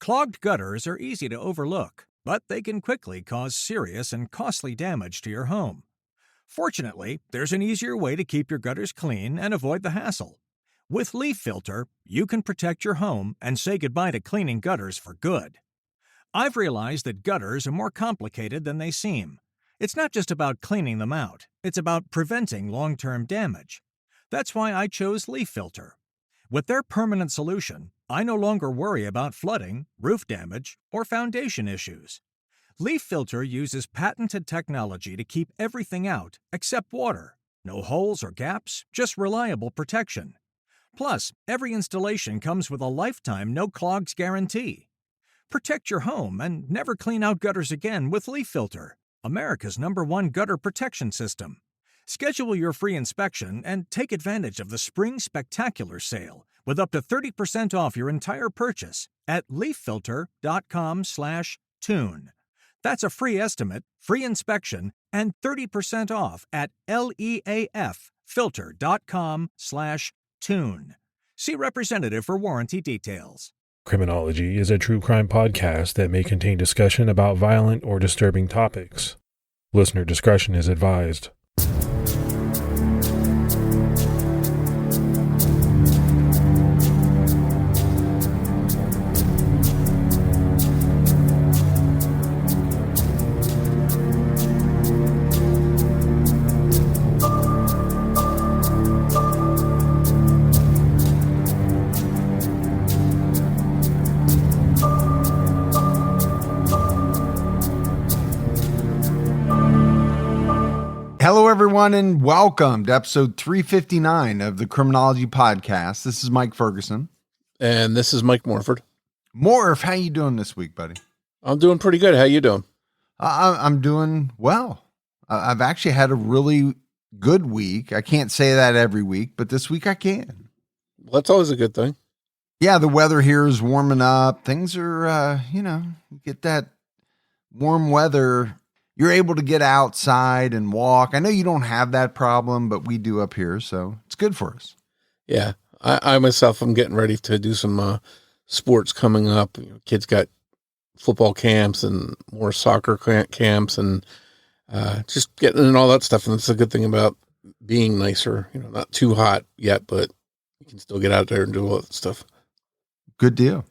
Clogged gutters are easy to overlook, but they can quickly cause serious and costly damage to your home. Fortunately, there's an easier way to keep your gutters clean and avoid the hassle. With Leaf Filter, you can protect your home and say goodbye to cleaning gutters for good. I've realized that gutters are more complicated than they seem. It's not just about cleaning them out, it's about preventing long-term damage. That's why I chose Leaf Filter. With their permanent solution, I no longer worry about flooding, roof damage, or foundation issues. Leaf Filter uses patented technology to keep everything out except water. No holes or gaps, just reliable protection. Plus, every installation comes with a lifetime no-clogs guarantee. Protect your home and never clean out gutters again with Leaf Filter, America's #1 gutter protection system. Schedule your free inspection and take advantage of the Spring Spectacular Sale with up to 30% off your entire purchase at leaffilter.com/tune. That's a free estimate, free inspection, and 30% off at leaffilter.com/tune. See representative for warranty details. Criminology is a true crime podcast that may contain discussion about violent or disturbing topics. Listener discretion is advised. Hello, everyone, and welcome to episode 359 of the Criminology podcast. This is Mike Ferguson. And this is Mike Morford. Morf, how you doing this week, buddy? I'm doing pretty good. How you doing? I'm doing well. I've actually had a really good week. I can't say that every week, but this week I can. Well, that's always a good thing. Yeah, the weather here is warming up. Things are, get that warm weather. You're able to get outside and walk. I know you don't have that problem, but we do up here, so it's good for us. Yeah, I myself, I'm getting ready to do some sports coming up. Kids got football camps and more soccer camps and just getting in all that stuff. And it's a good thing about being nicer, not too hot yet, but you can still get out there and do all that stuff. Good deal.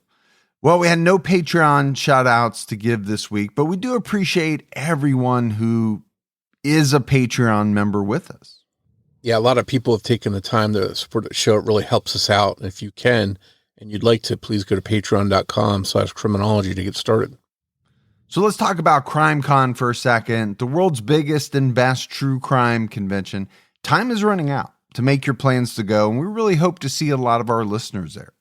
Well, we had no Patreon shout outs to give this week, but we do appreciate everyone who is a Patreon member with us. Yeah, a lot of people have taken the time to support the show. It really helps us out. And if you can, and you'd like to, please go to patreon.com/criminology to get started. So let's talk about CrimeCon for a second, the world's biggest and best true crime convention. Time is running out to make your plans to go, and we really hope to see a lot of our listeners there.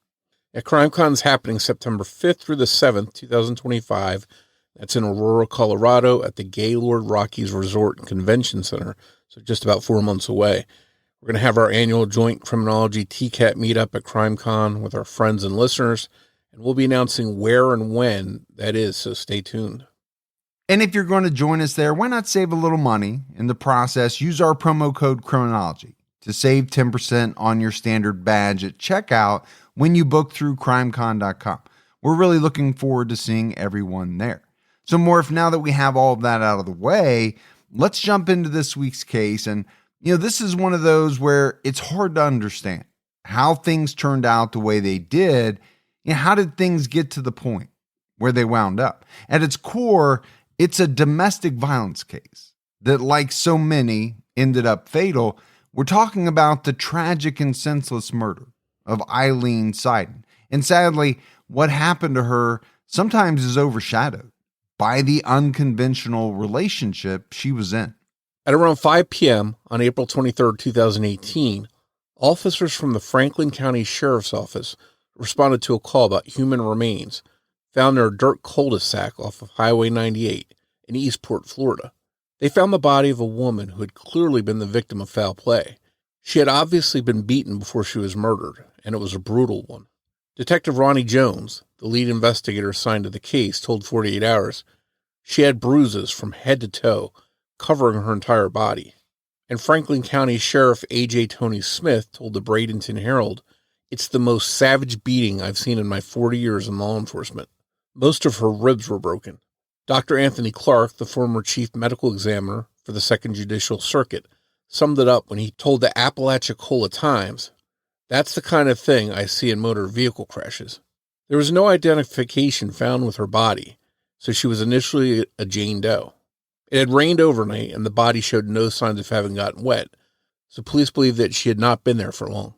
Yeah, CrimeCon is happening September 5th through the 7th, 2025. That's in Aurora, Colorado at the Gaylord Rockies Resort and Convention Center. So just about 4 months away. We're going to have our annual joint Criminology TCAT meetup at CrimeCon with our friends and listeners, and we'll be announcing where and when that is, so stay tuned. And if you're going to join us there, why not save a little money in the process? Use our promo code Criminology to save 10% on your standard badge at checkout when you book through crimecon.com. We're really looking forward to seeing everyone there. So Morph, now that we have all of that out of the way, let's jump into this week's case. And, this is one of those where it's hard to understand how things turned out the way they did. How did things get to the point where they wound up? At its core, it's a domestic violence case that, like so many, ended up fatal. We're talking about the tragic and senseless murder of Aileen Seiden. And sadly, what happened to her sometimes is overshadowed by the unconventional relationship she was in. At around 5 p.m. on April 23rd, 2018, officers from the Franklin County Sheriff's Office responded to a call about human remains found near a dirt cul-de-sac off of Highway 98 in Eastport, Florida. They found the body of a woman who had clearly been the victim of foul play. She had obviously been beaten before she was murdered, and it was a brutal one. Detective Ronnie Jones, the lead investigator assigned to the case, told 48 Hours she had bruises from head to toe, covering her entire body. And Franklin County Sheriff A.J. Tony Smith told the Bradenton Herald, "It's the most savage beating I've seen in my 40 years in law enforcement." Most of her ribs were broken. Dr. Anthony Clark, the former chief medical examiner for the Second Judicial Circuit, summed it up when he told the Apalachicola Times, "That's the kind of thing I see in motor vehicle crashes." There was no identification found with her body, so she was initially a Jane Doe. It had rained overnight, and the body showed no signs of having gotten wet, so police believed that she had not been there for long.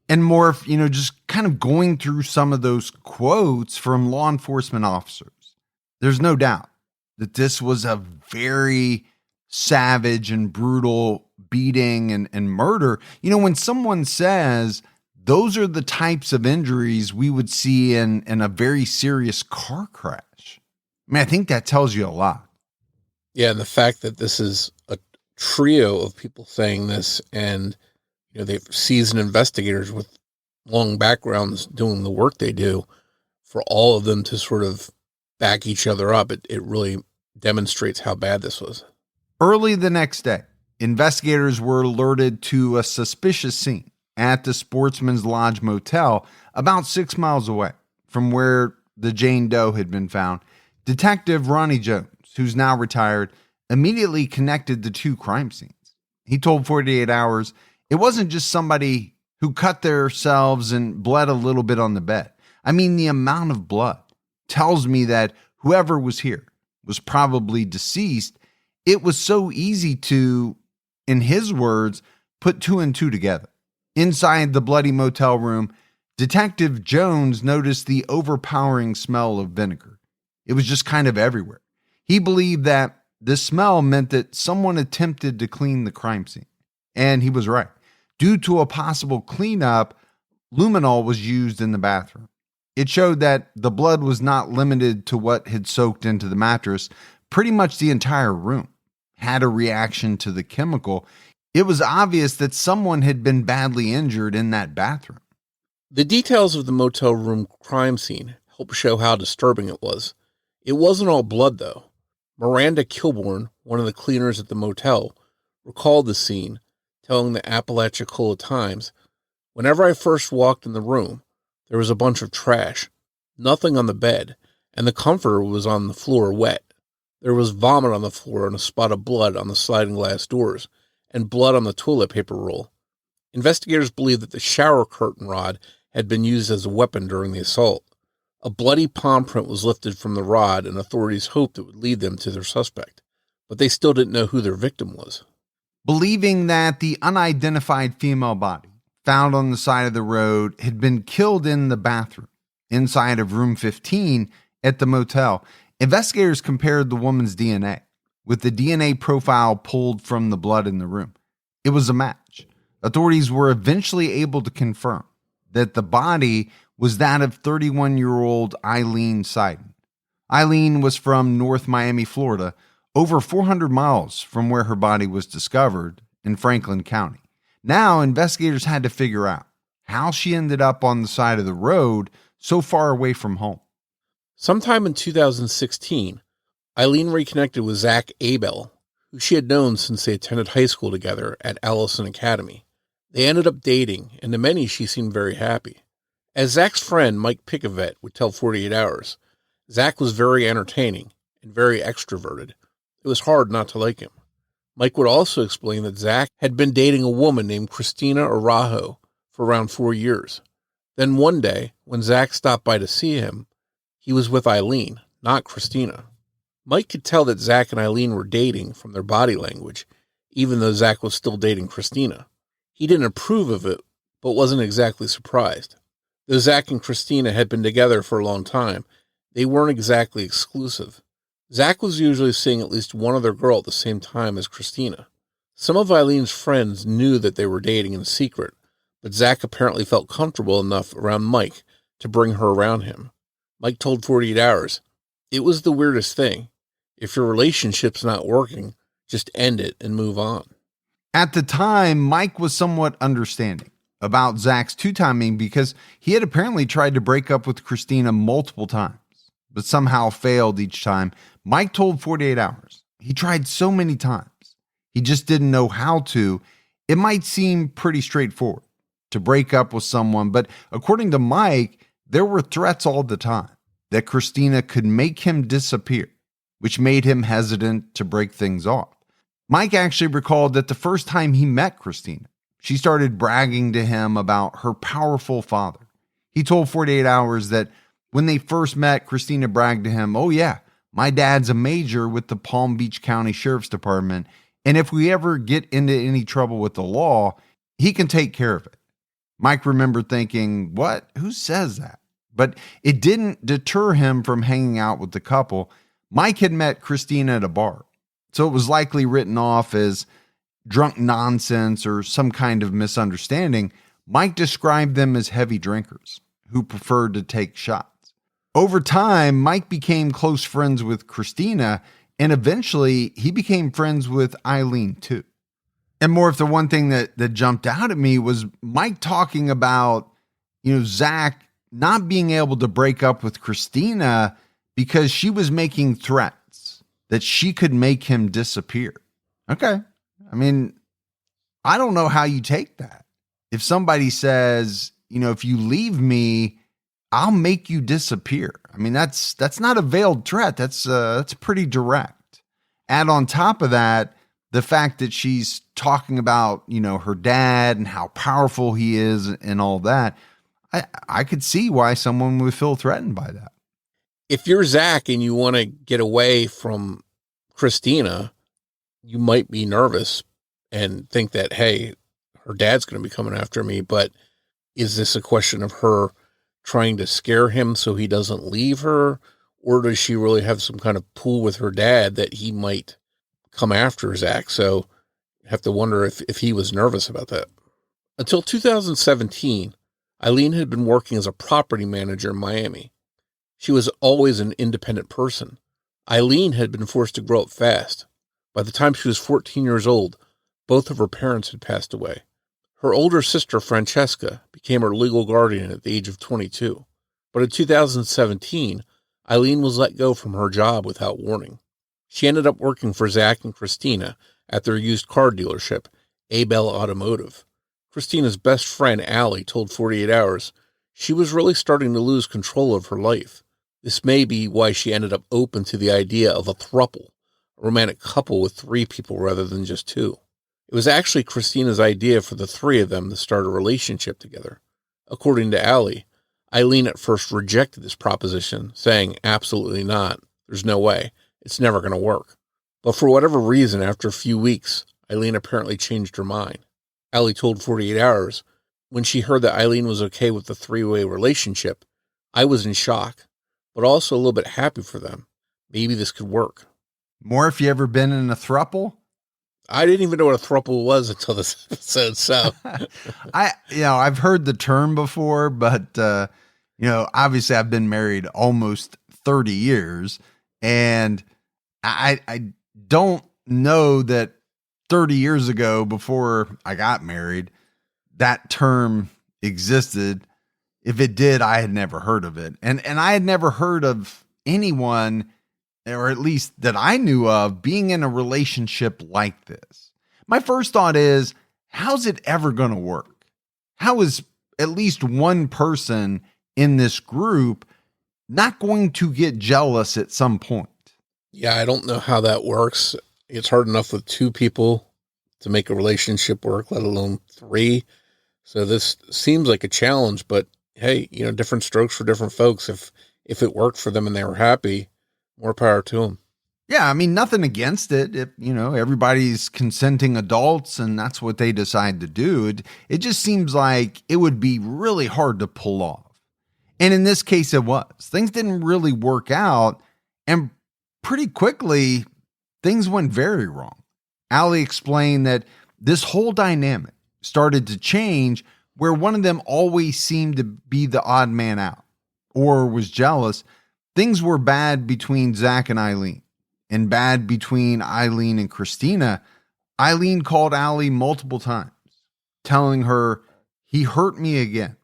And Morf, just kind of going through some of those quotes from law enforcement officers, there's no doubt that this was a very savage and brutal beating and murder. When someone says those are the types of injuries we would see in a very serious car crash, I think that tells you a lot. Yeah, and the fact that this is a trio of people saying this, and they've seasoned investigators with long backgrounds doing the work they do, for all of them to sort of back each other up, it really demonstrates how bad this was. Early the next day, investigators were alerted to a suspicious scene at the Sportsman's Lodge Motel about 6 miles away from where the Jane Doe had been found. Detective Ronnie Jones, who's now retired, immediately connected the two crime scenes. He told 48 Hours it wasn't just somebody who cut themselves and bled a little bit on the bed. The amount of blood tells me that whoever was here was probably deceased. It was so easy to, in his words, put two and two together. Inside the bloody motel room, Detective Jones noticed the overpowering smell of vinegar. It was just kind of everywhere. He believed that the smell meant that someone attempted to clean the crime scene. And he was right. Due to a possible cleanup, luminol was used in the bathroom. It showed that the blood was not limited to what had soaked into the mattress. Pretty much the entire room had a reaction to the chemical. It was obvious that someone had been badly injured in that bathroom. The details of the motel room crime scene help show how disturbing it was. It wasn't all blood, though. Miranda Kilborn, one of the cleaners at the motel, recalled the scene, telling the Apalachicola Times, "Whenever I first walked in the room, there was a bunch of trash, nothing on the bed, and the comforter was on the floor wet. There was vomit on the floor and a spot of blood on the sliding glass doors, and blood on the toilet paper roll." Investigators believe that the shower curtain rod had been used as a weapon during the assault. A bloody palm print was lifted from the rod, and authorities hoped it would lead them to their suspect, but they still didn't know who their victim was. Believing that the unidentified female body found on the side of the road had been killed in the bathroom inside of room 15 at the motel, investigators compared the woman's DNA with the DNA profile pulled from the blood in the room. It was a match. Authorities were eventually able to confirm that the body was that of 31-year-old Aileen Seiden. Aileen was from North Miami, Florida, over 400 miles from where her body was discovered in Franklin County. Now, investigators had to figure out how she ended up on the side of the road so far away from home. Sometime in 2016, Aileen reconnected with Zach Abel, who she had known since they attended high school together at Allison Academy. They ended up dating, and to many she seemed very happy. As Zach's friend, Mike Picavet, would tell 48 Hours, Zach was very entertaining and very extroverted. It was hard not to like him. Mike would also explain that Zach had been dating a woman named Christina Araujo for around 4 years. Then one day, when Zach stopped by to see him, he was with Aileen, not Christina. Mike could tell that Zach and Aileen were dating from their body language, even though Zach was still dating Christina. He didn't approve of it, but wasn't exactly surprised. Though Zach and Christina had been together for a long time, they weren't exactly exclusive. Zach was usually seeing at least one other girl at the same time as Christina. Some of Eileen's friends knew that they were dating in secret, but Zach apparently felt comfortable enough around Mike to bring her around him. Mike told 48 Hours, "It was the weirdest thing. If your relationship's not working, just end it and move on." At the time, Mike was somewhat understanding about Zach's two-timing because he had apparently tried to break up with Christina multiple times, but somehow failed each time. Mike told 48 Hours he tried so many times, he just didn't know how to. It might seem pretty straightforward to break up with someone, but according to Mike, there were threats all the time. that Christina could make him disappear, which made him hesitant to break things off. Mike actually recalled that the first time he met Christina, she started bragging to him about her powerful father. He told 48 Hours that when they first met, Christina bragged to him, "Oh yeah, my dad's a major with the Palm Beach County Sheriff's Department, and if we ever get into any trouble with the law, he can take care of it." Mike remembered thinking, what? Who says that? But it didn't deter him from hanging out with the couple. Mike had met Christina at a bar, so it was likely written off as drunk nonsense or some kind of misunderstanding. Mike described them as heavy drinkers who preferred to take shots. Over time, Mike became close friends with Christina, and eventually he became friends with Aileen too. And more, if the one thing that jumped out at me was Mike talking about, Zach not being able to break up with Christina because she was making threats that she could make him disappear. Okay. I mean, I don't know how you take that. If somebody says, if you leave me, I'll make you disappear. I mean, that's not a veiled threat. That's pretty direct. Add on top of that, the fact that she's talking about, her dad and how powerful he is and all that, I could see why someone would feel threatened by that. If you're Zach and you want to get away from Christina, you might be nervous and think that, hey, her dad's going to be coming after me, but is this a question of her trying to scare him so he doesn't leave her? Or does she really have some kind of pull with her dad that he might come after Zach? So you have to wonder if he was nervous about that. Until 2017, Aileen had been working as a property manager in Miami. She was always an independent person. Aileen had been forced to grow up fast. By the time she was 14 years old, both of her parents had passed away. Her older sister, Francesca, became her legal guardian at the age of 22. But in 2017, Aileen was let go from her job without warning. She ended up working for Zach and Christina at their used car dealership, Abel Automotive. Christina's best friend, Allie, told 48 Hours she was really starting to lose control of her life. This may be why she ended up open to the idea of a throuple, a romantic couple with 3 people rather than just 2. It was actually Christina's idea for the 3 of them to start a relationship together. According to Allie, Aileen at first rejected this proposition, saying, absolutely not, there's no way, it's never going to work. But for whatever reason, after a few weeks, Aileen apparently changed her mind. Allie told 48 Hours, when she heard that Aileen was okay with the 3-way relationship, I was in shock, but also a little bit happy for them. Maybe this could work. Morf, you ever been in a throuple? I didn't even know what a throuple was until this episode. So I've heard the term before, but obviously I've been married almost 30 years, and I don't know that 30 years ago, before I got married, that term existed. If it did, I had never heard of it. And I had never heard of anyone, or at least that I knew of, being in a relationship like this. My first thought is, how's it ever going to work? How is at least one person in this group not going to get jealous at some point? Yeah, I don't know how that works. It's hard enough with 2 people to make a relationship work, let alone 3. So this seems like a challenge, but hey, different strokes for different folks. If it worked for them and they were happy, more power to them. Yeah, I mean, nothing against it. If, everybody's consenting adults and that's what they decide to do. It just seems like it would be really hard to pull off. And in this case, it was. Things didn't really work out. And pretty quickly, things went very wrong. Allie explained that this whole dynamic started to change, where one of them always seemed to be the odd man out or was jealous. Things were bad between Zach and Aileen, and bad between Aileen and Christina. Aileen called Allie multiple times, telling her, he hurt me again.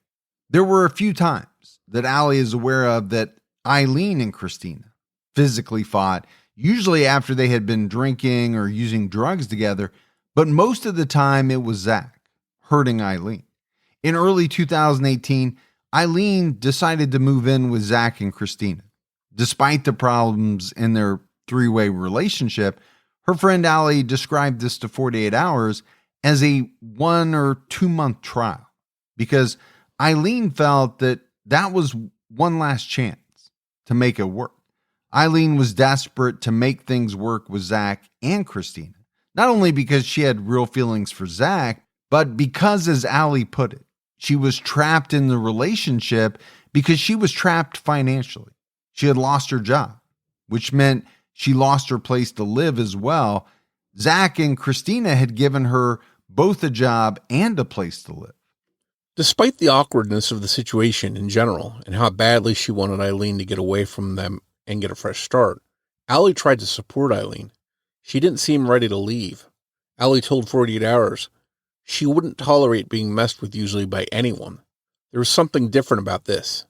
There were a few times that Allie is aware of that Aileen and Christina physically fought, usually after they had been drinking or using drugs together, but most of the time it was Zach hurting Aileen. In early 2018, Aileen decided to move in with Zach and Christina, Despite the problems in their three-way relationship, her friend Allie described this to 48 Hours as a 1 or 2 month trial because Aileen felt that was one last chance to make it work. Aileen was desperate to make things work with Zach and Christina, not only because she had real feelings for Zach, but because, as Allie put it, she was trapped in the relationship because she was trapped financially. She had lost her job, which meant she lost her place to live as well. Zach and Christina had given her both a job and a place to live. Despite the awkwardness of the situation in general and how badly she wanted Aileen to get away from them and get a fresh start, Allie tried to support Aileen. She didn't seem ready to leave. Allie told 48 Hours she wouldn't tolerate being messed with usually by anyone. There was something different about this.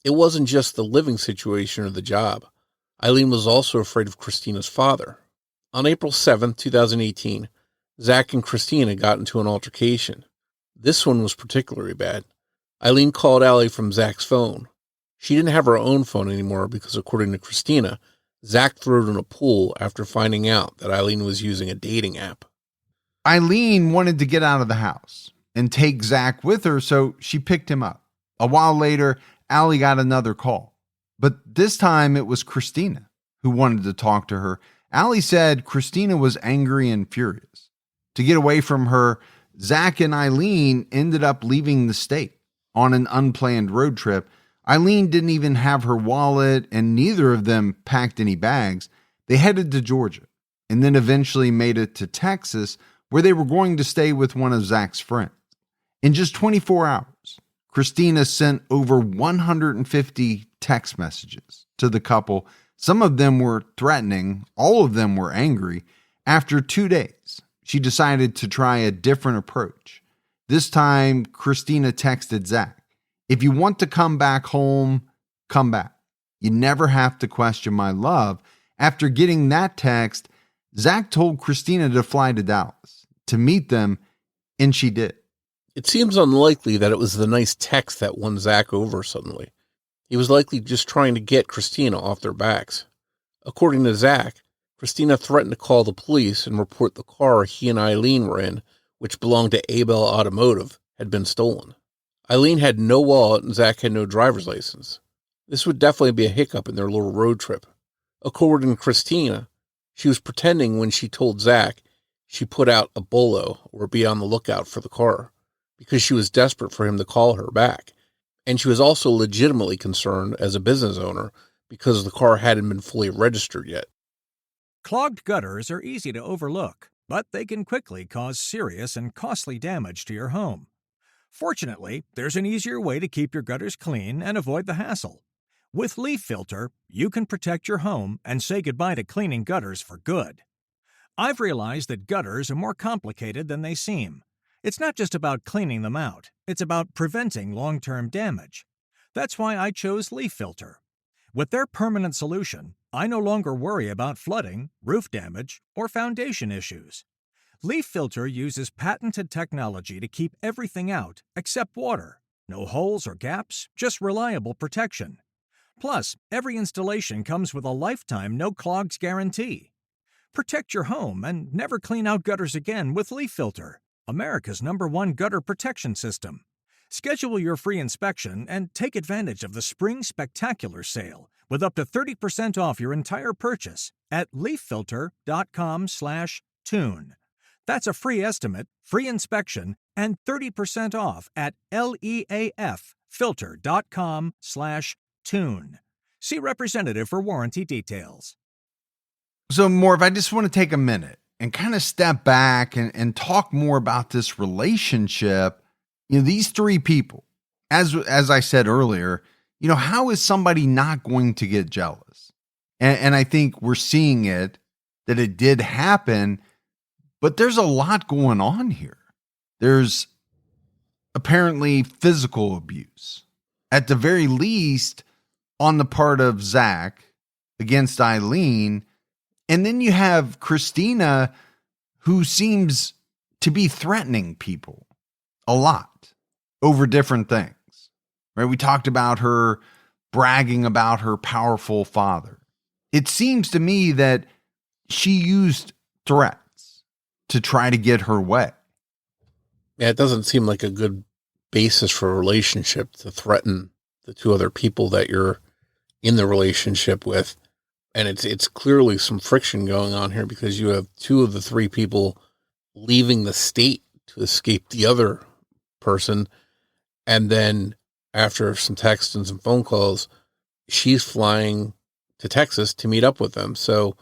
It wasn't just the living situation or the job. Aileen was also afraid of Christina's father. On April 7, 2018, Zach and Christina got into an altercation. This one was particularly bad. Aileen called Allie from Zach's phone. She didn't have her own phone anymore because, according to Christina, Zach threw it in a pool after finding out that Aileen was using a dating app. Aileen wanted to get out of the house and take Zach with her, so she picked him up. A while later, Allie got another call, but this time it was Christina who wanted to talk to her. Allie said Christina was angry and furious. To get away from her, Zach and Aileen ended up leaving the state on an unplanned road trip. Aileen didn't even have her wallet, and neither of them packed any bags. They headed to Georgia and then eventually made it to Texas, where they were going to stay with one of Zach's friends. In just 24 hours, Christina sent over 150 text messages to the couple. Some of them were threatening. All of them were angry. After 2 days, she decided to try a different approach. This time, Christina texted Zach, "If you want to come back home, come back. You never have to question my love." After getting that text, Zach told Christina to fly to Dallas to meet them, and she did. It seems unlikely that it was the nice text that won Zach over suddenly. He was likely just trying to get Christina off their backs. According to Zach, Christina threatened to call the police and report the car he and Aileen were in, which belonged to Abel Automotive, had been stolen. Aileen had no wallet and Zach had no driver's license. This would definitely be a hiccup in their little road trip. According to Christina, she was pretending when she told Zach she put out a bolo or be on the lookout for the car because she was desperate for him to call her back. And she was also legitimately concerned as a business owner because the car hadn't been fully registered yet. Clogged gutters are easy to overlook, but they can quickly cause serious and costly damage to your home. Fortunately, there's an easier way to keep your gutters clean and avoid the hassle. With Leaf Filter, you can protect your home and say goodbye to cleaning gutters for good. I've realized that gutters are more complicated than they seem. It's not just about cleaning them out, it's about preventing long-term damage. That's why I chose Leaf Filter. With their permanent solution, I no longer worry about flooding, roof damage, or foundation issues. Leaf Filter uses patented technology to keep everything out except water. No holes or gaps, just reliable protection. Plus, every installation comes with a lifetime no-clogs guarantee. Protect your home and never clean out gutters again with Leaf Filter, America's #1 gutter protection system. Schedule your free inspection and take advantage of the Spring Spectacular Sale with up to 30% off your entire purchase at leaffilter.com/tune. That's a free estimate, free inspection, and 30% off at leaffilter.com/tune. See representative for warranty details. So, Morf, I just want to take a minute and kind of step back and talk more about this relationship. These three people, as I said earlier, how is somebody not going to get jealous? And I think we're seeing it, that it did happen, but there's a lot going on here. There's apparently physical abuse, at the very least, on the part of Zach against Aileen. And then you have Christina, who seems to be threatening people a lot over different things, right? We talked about her bragging about her powerful father. It seems to me that she used threats to try to get her way. Yeah, it doesn't seem like a good basis for a relationship to threaten the two other people that you're in the relationship with. And it's clearly some friction going on here because you have two of the three people leaving the state to escape the other person. And then after some texts and some phone calls, she's flying to Texas to meet up with them. So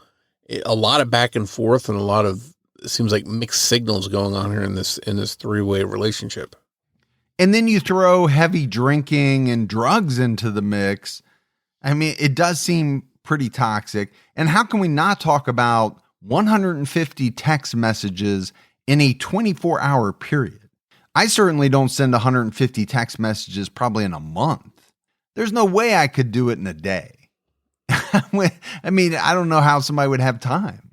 a lot of back and forth and a lot of, it seems like mixed signals going on here in this three-way relationship. And then you throw heavy drinking and drugs into the mix. I mean, it does seem pretty toxic. And how can we not talk about 150 text messages in a 24-hour period? I certainly don't send 150 text messages probably in a month. There's no way I could do it in a day. I mean, I don't know how somebody would have time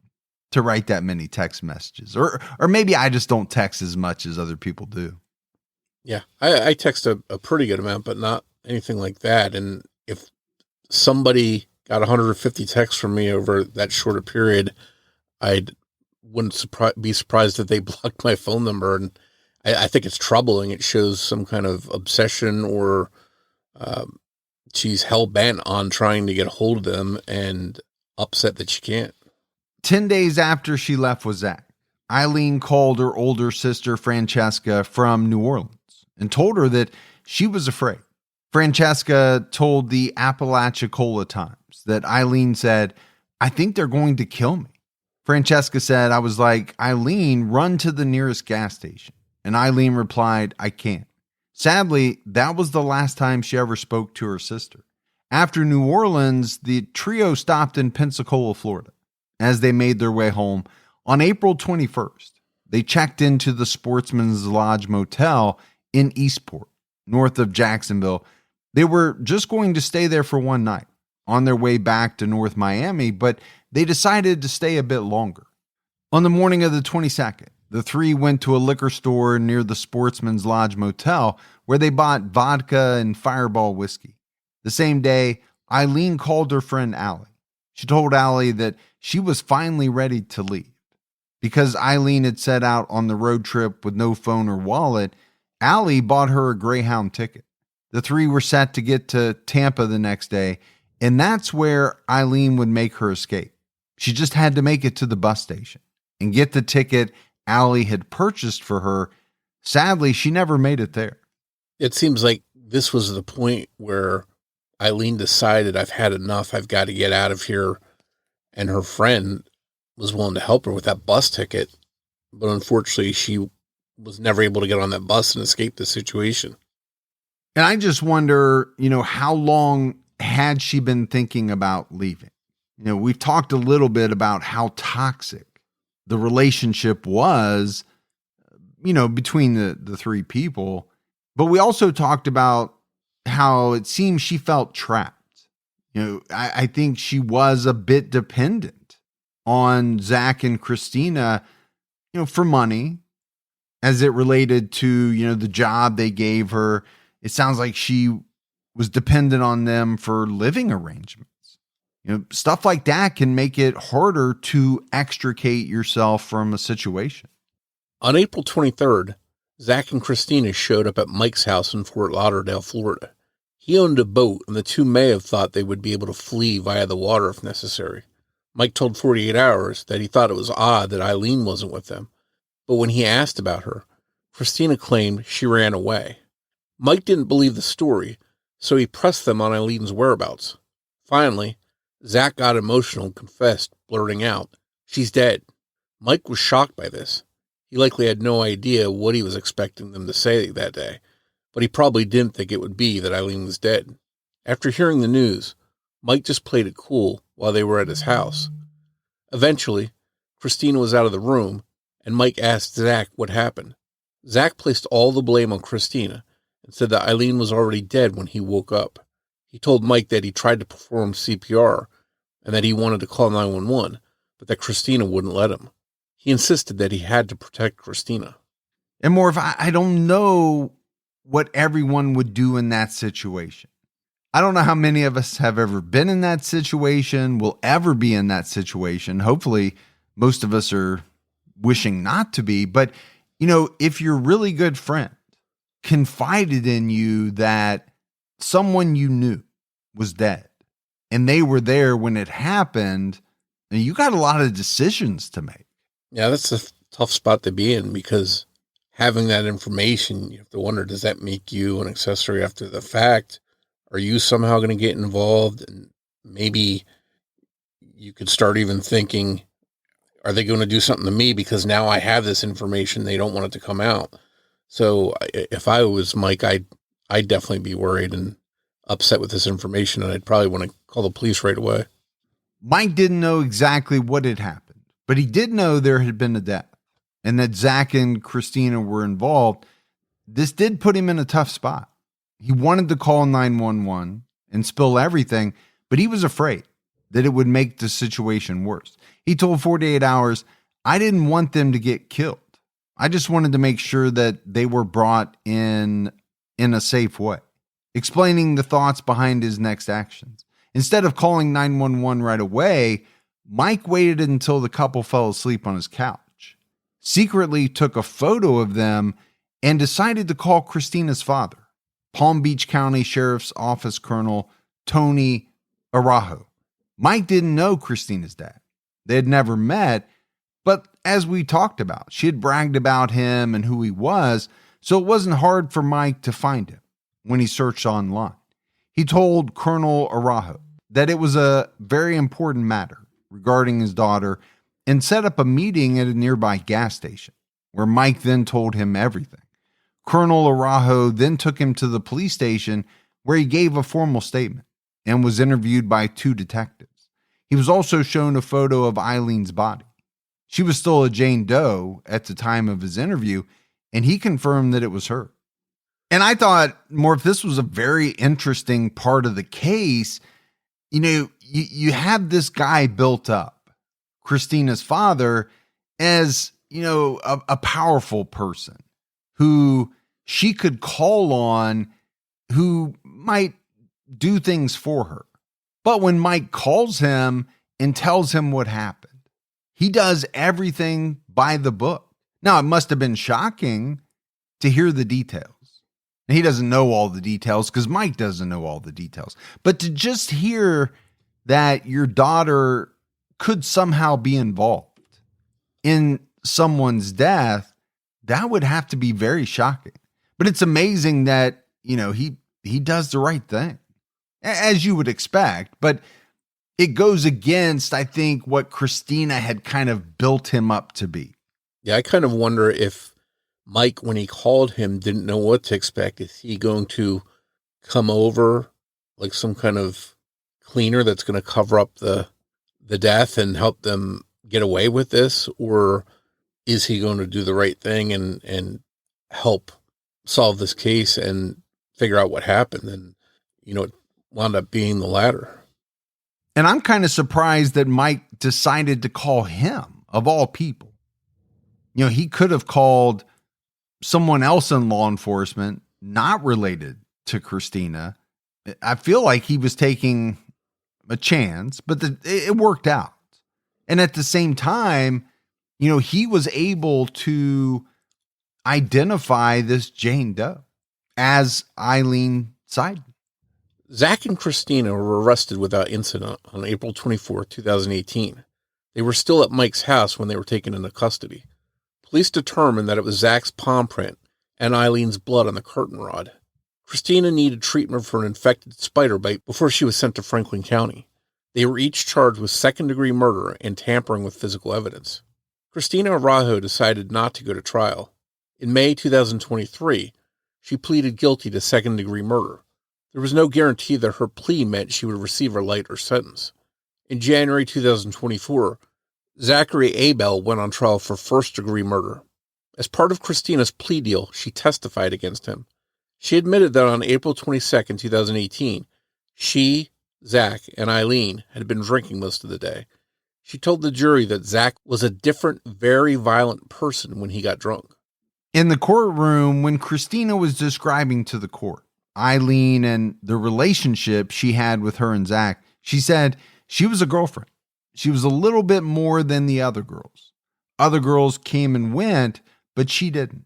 to write that many text messages. Or maybe I just don't text as much as other people do. Yeah, I text a pretty good amount, but not anything like that. And if somebody got 150 texts from me over that shorter period, I wouldn't be surprised if they blocked my phone number. And I think it's troubling. It shows some kind of obsession or she's hell-bent on trying to get a hold of them and upset that she can't. 10 days after she left with Zach, Aileen called her older sister, Francesca, from New Orleans and told her that she was afraid. Francesca told the Apalachicola Times that Aileen said, "I think they're going to kill me." Francesca said, "I was like, Aileen, run to the nearest gas station." And Aileen replied, "I can't." Sadly, that was the last time she ever spoke to her sister. After New Orleans, the trio stopped in Pensacola, Florida. As they made their way home, on April 21st, they checked into the Sportsman's Lodge Motel in Eastport, north of Jacksonville. They were just going to stay there for one night on their way back to North Miami, but they decided to stay a bit longer. On the morning of the 22nd, the three went to a liquor store near the Sportsman's Lodge Motel where they bought vodka and Fireball whiskey. The same day, Aileen called her friend Allie. She told Allie that she was finally ready to leave. Because Aileen had set out on the road trip with no phone or wallet, Allie bought her a Greyhound ticket. The three were set to get to Tampa the next day, and that's where Aileen would make her escape. She just had to make it to the bus station and get the ticket Allie had purchased for her. Sadly, she never made it there. It seems like this was the point where Aileen decided, I've had enough. I've got to get out of here. And her friend was willing to help her with that bus ticket. But unfortunately, she was never able to get on that bus and escape the situation. And I just wonder, how long had she been thinking about leaving? We've talked a little bit about how toxic the relationship was, between the three people. But we also talked about how it seems she felt trapped. I think she was a bit dependent on Zach and Christina, for money as it related to, the job they gave her. It sounds like she was dependent on them for living arrangements. Stuff like that can make it harder to extricate yourself from a situation. On April 23rd, Zach and Christina showed up at Mike's house in Fort Lauderdale, Florida. He owned a boat, and the two may have thought they would be able to flee via the water if necessary. Mike told 48 Hours that he thought it was odd that Aileen wasn't with them, but when he asked about her, Christina claimed she ran away. Mike didn't believe the story, so he pressed them on Aileen's whereabouts. Finally, Zach got emotional and confessed, blurting out, "She's dead." Mike was shocked by this. He likely had no idea what he was expecting them to say that day, but he probably didn't think it would be that Aileen was dead. After hearing the news, Mike just played it cool while they were at his house. Eventually, Christina was out of the room, and Mike asked Zach what happened. Zach placed all the blame on Christina and said that Aileen was already dead when he woke up. He told Mike that he tried to perform CPR and that he wanted to call 911, but that Christina wouldn't let him. He insisted that he had to protect Christina. And Morf, I don't know what everyone would do in that situation. I don't know how many of us have ever been in that situation, will ever be in that situation. Hopefully, most of us are wishing not to be. But, if your really good friend confided in you that someone you knew was dead and they were there when it happened, and you got a lot of decisions to make. Yeah, that's a tough spot to be in, because having that information, you have to wonder, does that make you an accessory after the fact? Are you somehow going to get involved? And maybe you could start even thinking, are they going to do something to me because now I have this information? They don't want it to come out. So if I was Mike, I'd definitely be worried and upset with this information, and I'd probably want to call the police right away. Mike didn't know exactly what had happened, but he did know there had been a death and that Zach and Christina were involved. This did put him in a tough spot. He wanted to call 911 and spill everything, but he was afraid that it would make the situation worse. He told 48 Hours, "I didn't want them to get killed. I just wanted to make sure that they were brought in a safe way," explaining the thoughts behind his next actions. Instead of calling 911 right away, Mike waited until the couple fell asleep on his couch, secretly took a photo of them, and decided to call Christina's father, Palm Beach County Sheriff's Office Colonel Tony Araujo. Mike didn't know Christina's dad. They had never met, but as we talked about, she had bragged about him and who he was, so it wasn't hard for Mike to find him when he searched online. He told Colonel Araujo that it was a very important matter regarding his daughter and set up a meeting at a nearby gas station, where Mike then told him everything. Colonel Araujo then took him to the police station, where he gave a formal statement and was interviewed by 2 detectives. He was also shown a photo of Aileen's body. She was still a Jane Doe at the time of his interview, and he confirmed that it was her. And I thought, Morf, this was a very interesting part of the case. You have this guy built up, Christina's father, as, a powerful person who she could call on, who might do things for her. But when Mike calls him and tells him what happened, he does everything by the book. Now, it must have been shocking to hear the details. And he doesn't know all the details because Mike doesn't know all the details. But to just hear that your daughter could somehow be involved in someone's death, that would have to be very shocking. But it's amazing that, he does the right thing, as you would expect. But it goes against, I think, what Christina had kind of built him up to be. Yeah, I kind of wonder if Mike, when he called him, didn't know what to expect. Is he going to come over like some kind of cleaner that's going to cover up the death and help them get away with this? Or is he going to do the right thing and help solve this case and figure out what happened? And, it wound up being the latter. And I'm kind of surprised that Mike decided to call him, of all people. He could have called someone else in law enforcement not related to Christina. I feel like he was taking a chance, but it worked out. And at the same time, he was able to identify this Jane Doe as Aileen Seiden. Zach and Christina were arrested without incident on April 24, 2018. They were still at Mike's house when they were taken into custody. Police determined that it was Zach's palm print and Aileen's blood on the curtain rod. Christina needed treatment for an infected spider bite before she was sent to Franklin County. They were each charged with second-degree murder and tampering with physical evidence. Christina Araujo decided not to go to trial. In May 2023, she pleaded guilty to second-degree murder. There was no guarantee that her plea meant she would receive a lighter sentence. In January 2024, Zachary Abel went on trial for first-degree murder. As part of Christina's plea deal, she testified against him. She admitted that on April 22, 2018, she, Zach, and Aileen had been drinking most of the day. She told the jury that Zach was a different, very violent person when he got drunk. In the courtroom, when Christina was describing to the court Aileen and the relationship she had with her and Zach, she said she was a girlfriend. She was a little bit more than the other girls. Other girls came and went, but she didn't.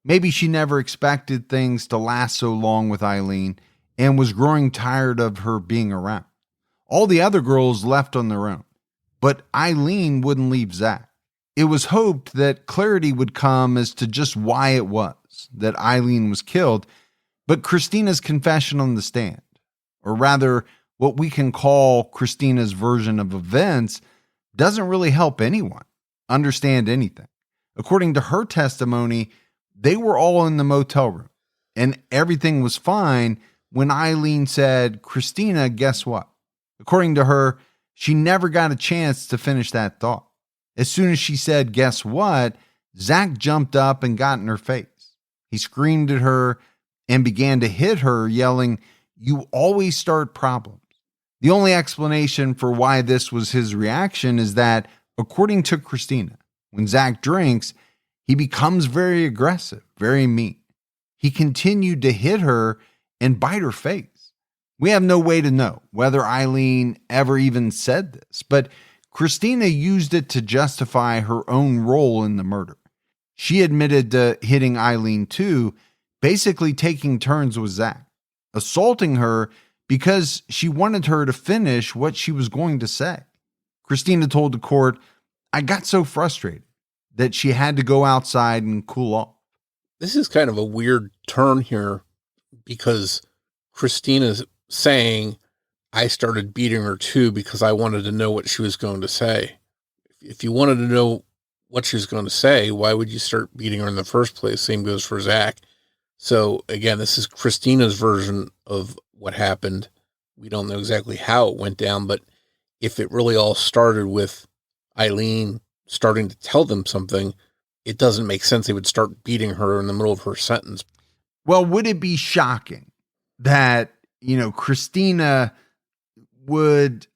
Maybe she never expected things to last so long with Aileen and was growing tired of her being around. All the other girls left on their own, but Aileen wouldn't leave Zach. It was hoped that clarity would come as to just why it was that Aileen was killed, but Christina's confession on the stand, or rather what we can call Christina's version of events, doesn't really help anyone understand anything. According to her testimony, they were all in the motel room and everything was fine when Aileen said, "Christina, guess what?" According to her, she never got a chance to finish that thought. As soon as she said, "Guess what?" Zach jumped up and got in her face. He screamed at her and began to hit her, yelling, "You always start problems." The only explanation for why this was his reaction is that, according to Christina, when Zach drinks, he becomes very aggressive, very mean. He continued to hit her and bite her face. We have no way to know whether Aileen ever even said this, but Christina used it to justify her own role in the murder. She admitted to hitting Aileen too, basically taking turns with Zach, assaulting her because she wanted her to finish what she was going to say. Christina told the court, "I got so frustrated that she had to go outside and cool off." This is kind of a weird turn here because Christina's saying, "I started beating her too because I wanted to know what she was going to say." If you wanted to know what she was going to say, why would you start beating her in the first place? Same goes for Zach. So again, this is Christina's version of what happened. We don't know exactly how it went down, but if it really all started with Aileen starting to tell them something, it doesn't make sense they would start beating her in the middle of her sentence. Well, would it be shocking that, Christina would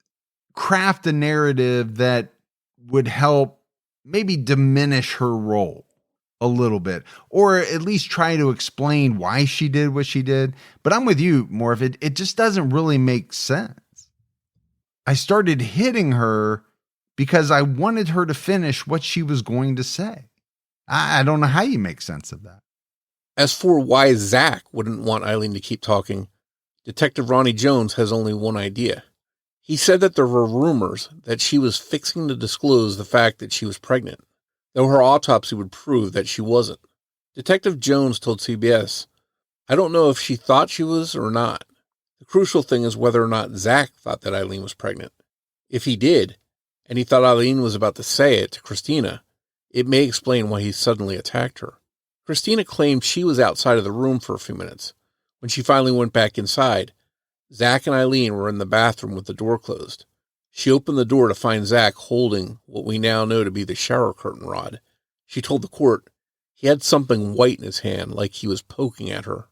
craft a narrative that would help maybe diminish her role a little bit, or at least try to explain why she did what she did? But I'm with you, Morf. It just doesn't really make sense. I started hitting her because I wanted her to finish what she was going to say. I don't know how you make sense of that. As for why Zach wouldn't want Aileen to keep talking, Detective Ronnie Jones has only one idea. He said that there were rumors that she was fixing to disclose the fact that she was pregnant, though her autopsy would prove that she wasn't. Detective Jones told CBS, "I don't know if she thought she was or not. The crucial thing is whether or not Zach thought that Aileen was pregnant. If he did, and he thought Aileen was about to say it to Christina, it may explain why he suddenly attacked her." Christina claimed she was outside of the room for a few minutes. When she finally went back inside, Zach and Aileen were in the bathroom with the door closed. She opened the door to find Zach holding what we now know to be the shower curtain rod. She told the court he had something white in his hand, like he was poking at her.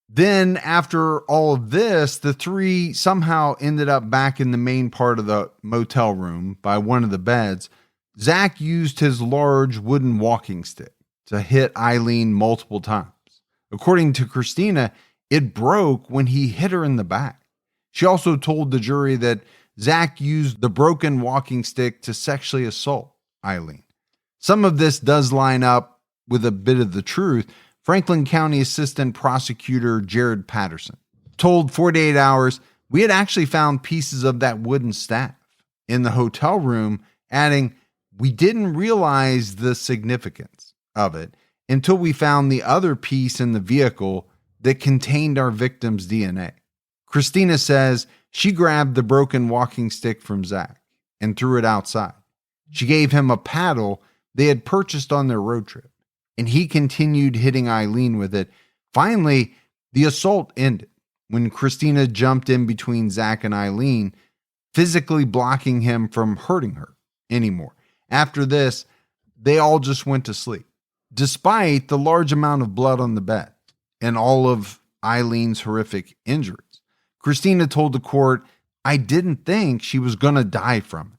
Then, after all of this, the three somehow ended up back in the main part of the motel room by one of the beds. Zach used his large wooden walking stick to hit Aileen multiple times. According to Christina, it broke when he hit her in the back. She also told the jury that Zach used the broken walking stick to sexually assault Aileen. Some of this does line up with a bit of the truth. Franklin County Assistant Prosecutor Jared Patterson told 48 Hours, "We had actually found pieces of that wooden staff in the hotel room," adding, "We didn't realize the significance of it until we found the other piece in the vehicle that contained our victim's DNA." Christina says she grabbed the broken walking stick from Zach and threw it outside. She gave him a paddle they had purchased on their road trip, and he continued hitting Aileen with it. Finally, the assault ended when Christina jumped in between Zach and Aileen, physically blocking him from hurting her anymore. After this, they all just went to sleep, despite the large amount of blood on the bed and all of Aileen's horrific injuries. Christina told the court, "I didn't think she was going to die from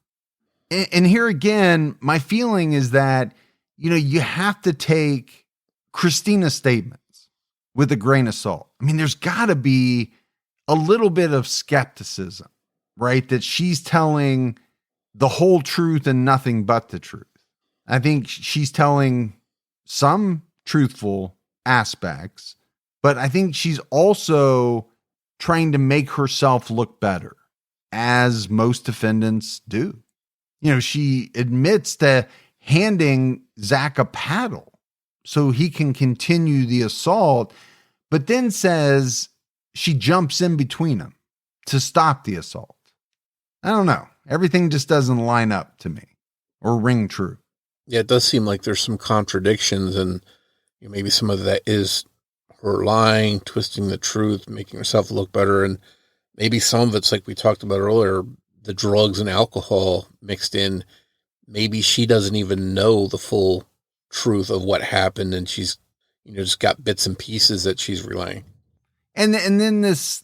it." And here again, my feeling is that, you have to take Christina's statements with a grain of salt. I mean, there's got to be a little bit of skepticism, right? That she's telling the whole truth and nothing but the truth. I think she's telling some truthful aspects, but I think she's also trying to make herself look better, as most defendants do. You know, she admits to handing Zach a paddle so he can continue the assault, but then says she jumps in between them to stop the assault. I don't know. Everything just doesn't line up to me or ring true. Yeah, it does seem like there's some contradictions, and maybe some of that is her lying, twisting the truth, making herself look better, and maybe some of it's like we talked about earlier, the drugs and alcohol mixed in. Maybe she doesn't even know the full truth of what happened, and she's just got bits and pieces that she's relaying. And then this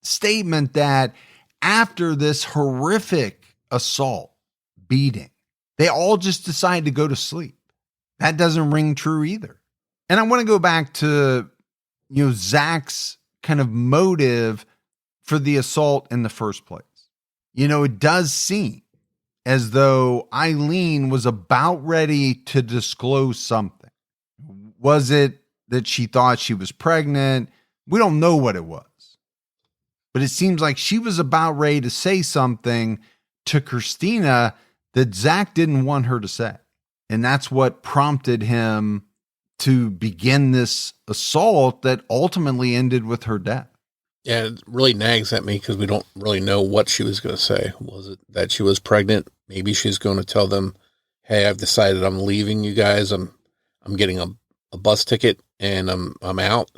statement that after this horrific assault, beating, they all just decide to go to sleep. That doesn't ring true either. And I want to go back to, Zach's kind of motive for the assault in the first place. It does seem as though Aileen was about ready to disclose something. Was it that she thought she was pregnant? We don't know what it was. But it seems like she was about ready to say something to Christina that Zach didn't want her to say. And that's what prompted him to begin this assault that ultimately ended with her death. Yeah, it really nags at me because we don't really know what she was going to say. Was it that she was pregnant? Maybe she's going to tell them, hey, I've decided I'm leaving you guys. I'm getting a bus ticket and I'm out.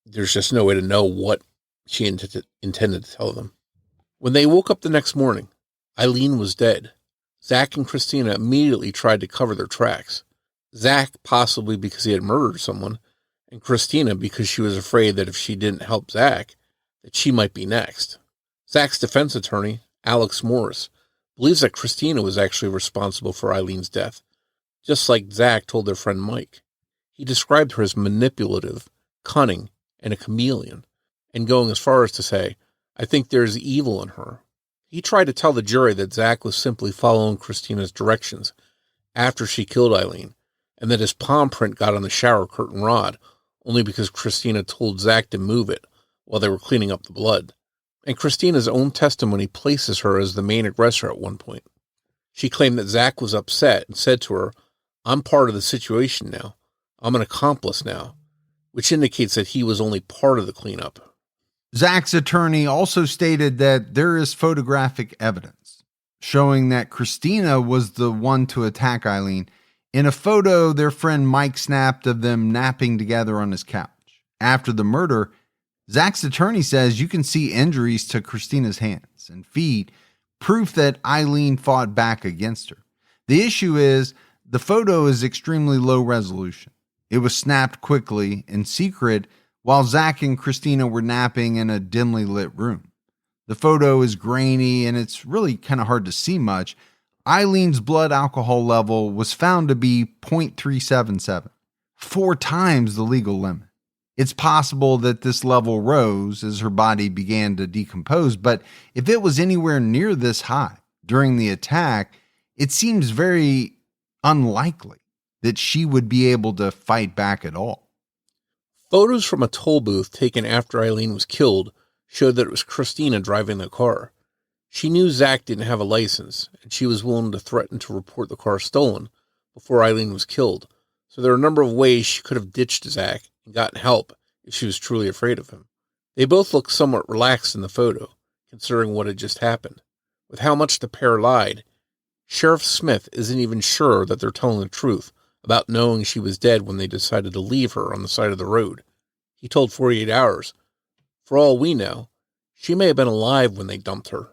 There's just no way to know what she intended to tell them. When they woke up the next morning, Aileen was dead. Zach and Christina immediately tried to cover their tracks. Zach possibly because he had murdered someone, and Christina because she was afraid that if she didn't help Zach, that she might be next. Zach's defense attorney, Alex Morris, believes that Christina was actually responsible for Aileen's death, just like Zach told their friend Mike. He described her as manipulative, cunning, and a chameleon, and going as far as to say, I think there's evil in her. He tried to tell the jury that Zach was simply following Christina's directions after she killed Aileen, and that his palm print got on the shower curtain rod only because Christina told Zach to move it while they were cleaning up the blood. And Christina's own testimony places her as the main aggressor at one point. She claimed that Zach was upset and said to her, I'm part of the situation now. I'm an accomplice now, which indicates that he was only part of the cleanup. Zach's attorney also stated that there is photographic evidence showing that Christina was the one to attack Aileen in a photo their friend Mike snapped of them napping together on his couch. After the murder, Zach's attorney says you can see injuries to Christina's hands and feet, proof that Aileen fought back against her. The issue is the photo is extremely low resolution. It was snapped quickly in secret while Zach and Christina were napping in a dimly lit room. The photo is grainy and it's really kind of hard to see much. Aileen's blood alcohol level was found to be 0.377, 4 times the legal limit. It's possible that this level rose as her body began to decompose, but if it was anywhere near this high during the attack, it seems very unlikely that she would be able to fight back at all. Photos from a toll booth taken after Aileen was killed showed that it was Christina driving the car. She knew Zach didn't have a license, and she was willing to threaten to report the car stolen before Aileen was killed. So there are a number of ways she could have ditched Zach and gotten help if she was truly afraid of him. They both look somewhat relaxed in the photo, considering what had just happened. With how much the pair lied, Sheriff Smith isn't even sure that they're telling the truth about knowing she was dead when they decided to leave her on the side of the road. He told 48 Hours. For all we know, she may have been alive when they dumped her.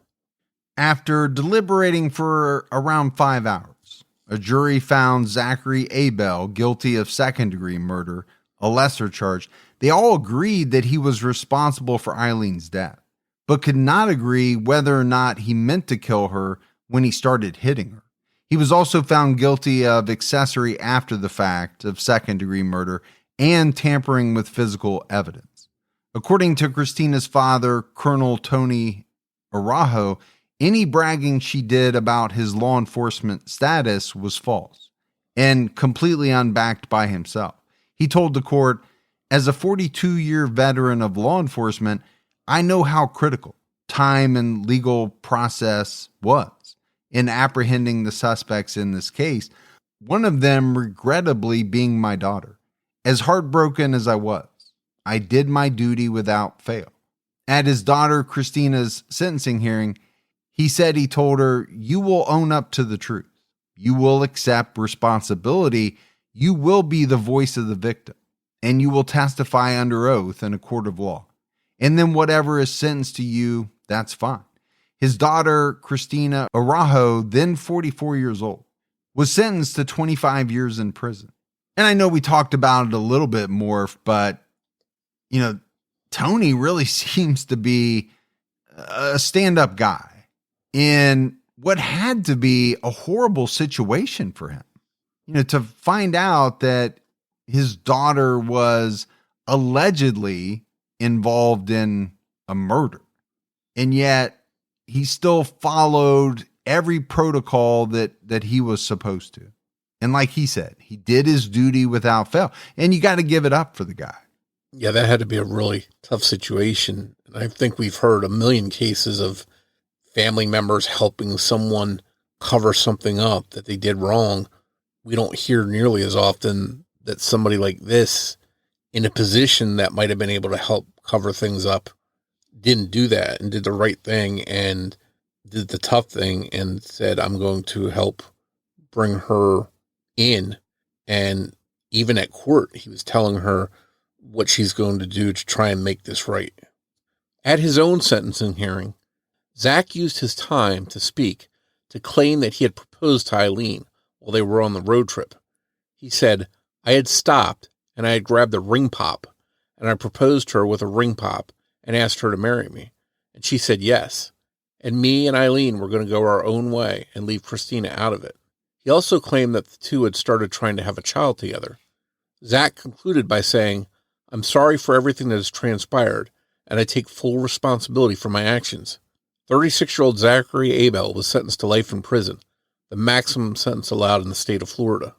After deliberating for around 5 hours, a jury found Zachary Abel guilty of second-degree murder, a lesser charge. They all agreed that he was responsible for Aileen's death, but could not agree whether or not he meant to kill her when he started hitting her. He was also found guilty of accessory after the fact of second-degree murder and tampering with physical evidence. According to Christina's father, Colonel Tony Araujo, any bragging she did about his law enforcement status was false and completely unbacked by himself. He told the court, "As a 42-year veteran of law enforcement, I know how critical time and legal process was in apprehending the suspects in this case, one of them regrettably being my daughter. As heartbroken as I was, I did my duty without fail." At his daughter Christina's sentencing hearing, he said he told her, "You will own up to the truth. You will accept responsibility. You will be the voice of the victim, and you will testify under oath in a court of law. And then whatever is sentenced to you, that's fine." His daughter, Christina Araujo, then 44 years old, was sentenced to 25 years in prison. And I know we talked about it a little bit more, but, Tony really seems to be a stand-up guy in what had to be a horrible situation for him. To find out that his daughter was allegedly involved in a murder, and yet he still followed every protocol that he was supposed to. And like he said, he did his duty without fail. And you got to give it up for the guy. Yeah, that had to be a really tough situation. And I think we've heard a million cases of family members helping someone cover something up that they did wrong. We don't hear nearly as often that somebody like this in a position that might have been able to help cover things up didn't do that and did the right thing and did the tough thing and said, "I'm going to help bring her in." And even at court, he was telling her what she's going to do to try and make this right. At his own sentencing hearing, Zach used his time to speak to claim that he had proposed to Aileen while they were on the road trip. He said, "I had stopped and I had grabbed a ring pop and I proposed to her with a ring pop and asked her to marry me. And she said yes. And me and Aileen were going to go our own way and leave Christina out of it." He also claimed that the two had started trying to have a child together. Zach concluded by saying, "I'm sorry for everything that has transpired, and I take full responsibility for my actions." 36-year-old Zachary Abel was sentenced to life in prison, the maximum sentence allowed in the state of Florida.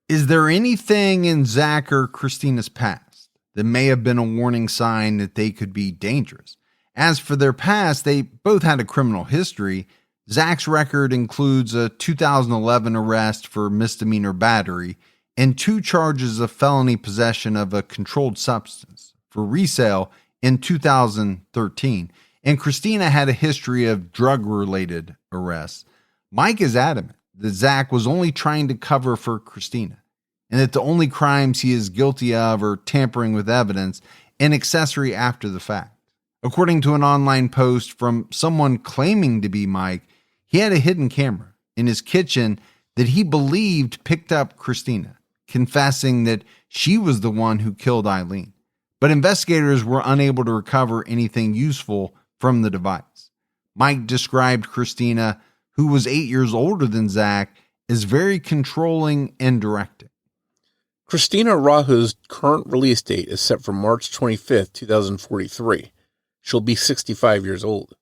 Is there anything in Zach or Christina's past that may have been a warning sign that they could be dangerous? As for their past, they both had a criminal history. Zach's record includes a 2011 arrest for misdemeanor battery and 2 charges of felony possession of a controlled substance for resale in 2013. And Christina had a history of drug-related arrests. Mike is adamant that Zach was only trying to cover for Christina, and that the only crimes he is guilty of are tampering with evidence and accessory after the fact. According to an online post from someone claiming to be Mike, he had a hidden camera in his kitchen that he believed picked up Christina, confessing that she was the one who killed Aileen. But investigators were unable to recover anything useful from the device. Mike described Christina, who was 8 years older than Zach, as very controlling and directing. Christina Araujo's current release date is set for March 25th, 2043. She'll be 65 years old.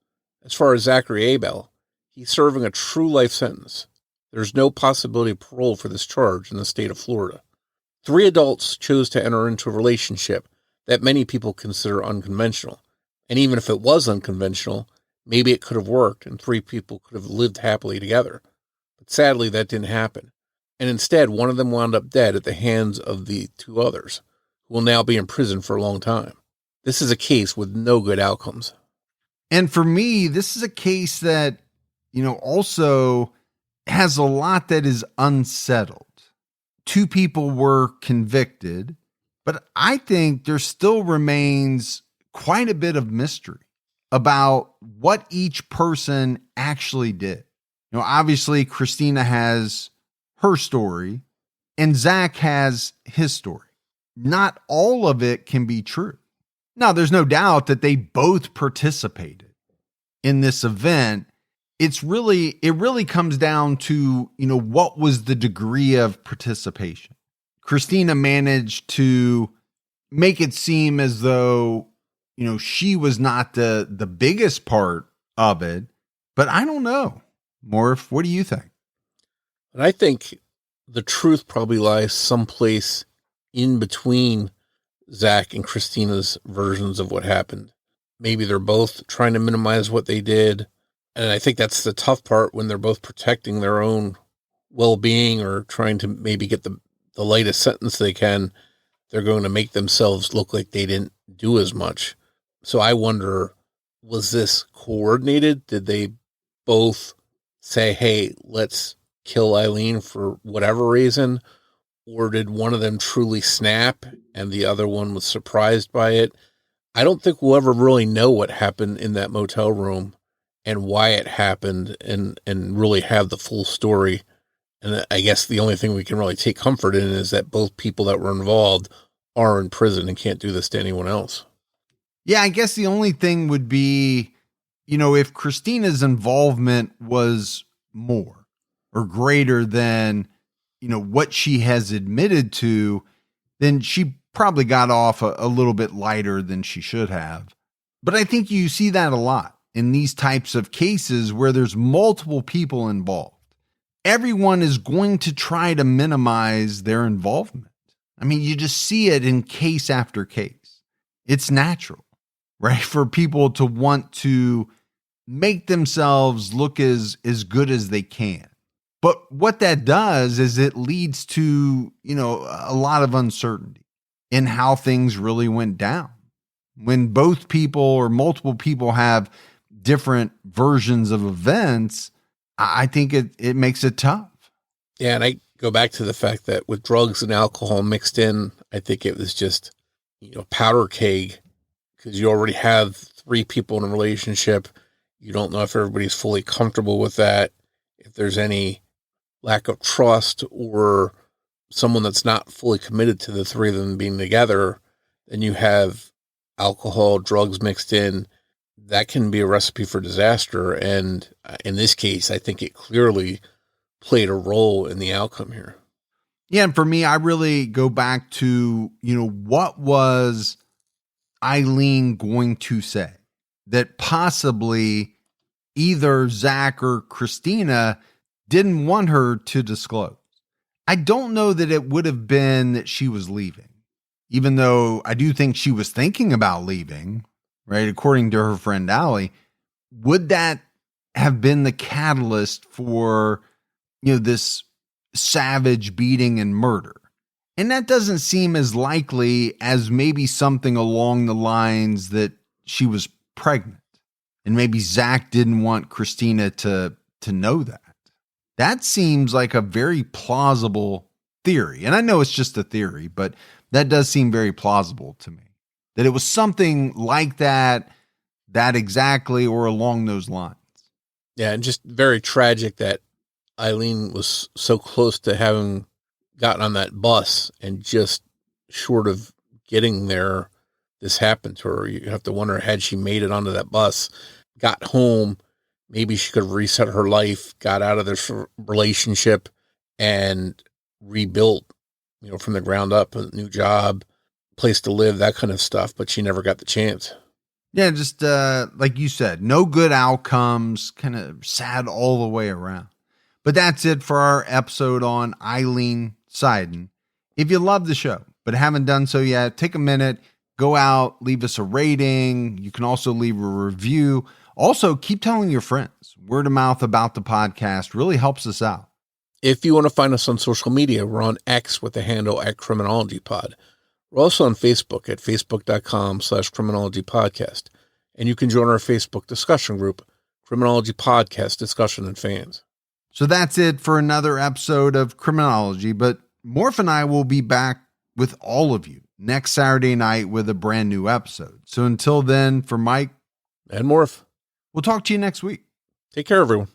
As far as Zachary Abel, he's serving a true life sentence. There's no possibility of parole for this charge in the state of Florida. 3 adults chose to enter into a relationship that many people consider unconventional. And even if it was unconventional, maybe it could have worked and 3 people could have lived happily together. But sadly, that didn't happen. And instead, one of them wound up dead at the hands of the 2 others, who will now be in prison for a long time. This is a case with no good outcomes. And for me, this is a case that, also has a lot that is unsettled. 2 people were convicted, but I think there still remains quite a bit of mystery about what each person actually did. Obviously, Christina has her story and Zach has his story. Not all of it can be true. Now, there's no doubt that they both participated in this event. It really comes down to, what was the degree of participation? Christina managed to make it seem as though, she was not the biggest part of it. But I don't know. Morf, what do you think? And I think the truth probably lies someplace in between Zach and Christina's versions of what happened. Maybe they're both trying to minimize what they did. And I think that's the tough part when they're both protecting their own well-being or trying to maybe get the lightest sentence they can. They're going to make themselves look like they didn't do as much. So I wonder, was this coordinated? Did they both say, hey, let's kill Aileen for whatever reason? Or did one of them truly snap and the other one was surprised by it? I don't think we'll ever really know what happened in that motel room and why it happened and really have the full story. And I guess the only thing we can really take comfort in is that both people that were involved are in prison and can't do this to anyone else. Yeah, I guess the only thing would be, if Christina's involvement was more or greater than, what she has admitted to, then she probably got off a little bit lighter than she should have. But I think you see that a lot in these types of cases where there's multiple people involved. Everyone is going to try to minimize their involvement. I mean, you just see it in case after case. It's natural, right? For people to want to make themselves look as good as they can. But what that does is it leads to, a lot of uncertainty in how things really went down. When both people or multiple people have different versions of events, I think it makes it tough. Yeah, and I go back to the fact that with drugs and alcohol mixed in, I think it was just, powder keg, because you already have 3 people in a relationship. You don't know if everybody's fully comfortable with that, if there's any lack of trust or someone that's not fully committed to the 3 of them being together. Then you have alcohol, drugs mixed in. That can be a recipe for disaster. And in this case, I think it clearly played a role in the outcome here. Yeah. And for me, I really go back to, what was Aileen going to say that possibly either Zach or Christina didn't want her to disclose? I don't know that it would have been that she was leaving, even though I do think she was thinking about leaving, right? According to her friend Allie, would that have been the catalyst for, this savage beating and murder? And that doesn't seem as likely as maybe something along the lines that she was pregnant and maybe Zach didn't want Christina to know that. That seems like a very plausible theory. And I know it's just a theory, but that does seem very plausible to me. That it was something like that exactly, or along those lines. Yeah, and just very tragic that Aileen was so close to having gotten on that bus and just short of getting there, this happened to her. You have to wonder, had she made it onto that bus, got home, maybe she could have reset her life, got out of this relationship and rebuilt, from the ground up, a new job, place to live, that kind of stuff. But she never got the chance. Yeah, just like you said, no good outcomes, kind of sad all the way around. But that's it for our episode on Aileen Seiden. If you love the show, but haven't done so yet, take a minute, go out, leave us a rating. You can also leave a review. Also, keep telling your friends. Word of mouth about the podcast really helps us out. If you want to find us on social media, we're on X with the handle @CriminologyPod. We're also on Facebook at facebook.com/CriminologyPodcast. And you can join our Facebook discussion group, Criminology Podcast Discussion and Fans. So that's it for another episode of Criminology, but Morf and I will be back with all of you next Saturday night with a brand new episode. So until then, for Mike and Morf, we'll talk to you next week. Take care, everyone.